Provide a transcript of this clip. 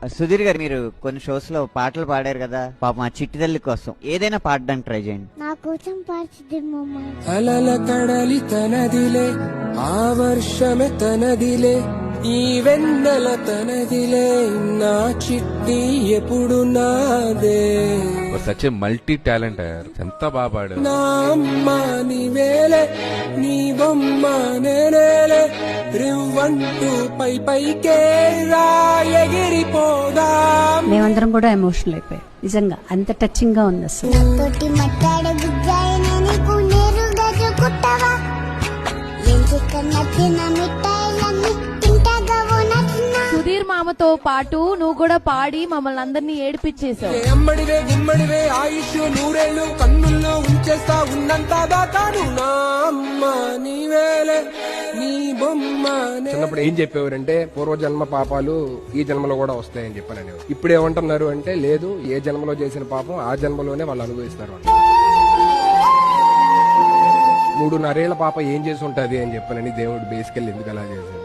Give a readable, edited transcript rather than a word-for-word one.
సుధీర్ గారు, మీరు కొన్ని షోస్ లో పాటలు పాడారు కదా, పాప మా చిట్టి తల్లి కోసం ఏదైనా పాడడానికి ట్రై చేయండి. నా కోసం పాడుతుంది మమ్మ. అలల కడలి తనదిలే, ఆ వర్షమే తనదిలే, ఈ వెన్నెల తనదిలే, నా చిట్టి ఎప్పుడు నాదే. సచ్ మల్టీ టాలెంట్, ఎంత బాగా పాడారు. నా అమ్మ నీవేలే, నీ బొమ్మ నేనేలే, రివ్వంటూ పై పైకే రా ఎగిరిపోదా. మేమందరం కూడా ఎమోషనల్ అయిపోయాం, నిజంగా అంత టచింగ్ గా ఉంది అసలు. తోటి మట్టాడే బుజ్జాయిన నీకు నేరుగా కుట్టవా, ఎంచిక నచ్చిన మిఠాయిలన్నీ తింటాగా నచ్చిన. సుధీర్ మామతో పాటు నువ్వు కూడా పాడి మమ్మల్ని అందరినీ ఏడిపించేశావు. అమ్మడివే గుమ్మడివే, ఆయుష్ నూరేళ్ళు కన్నుల్లో ఉంచేస్తా ఉన్నంత దాకాను. నా అమ్మ నీవేలే, నీ బొమ్మ. చిన్నప్పుడు ఏం చెప్పేవారంటే పూర్వజన్మ పాపాలు ఈ జన్మలో కూడా వస్తాయని చెప్పాను. ఇప్పుడు ఏమంటున్నారు అంటే లేదు, ఏ జన్మలో చేసిన పాపం ఆ జన్మలోనే వాళ్ళు అనుభవిస్తారు. 3.5 ఏళ్ల పాప ఏం చేసి ఉంటది అని చెప్పానని దేవుడు బేసికల్ ఎందుకు అలా చేశారు.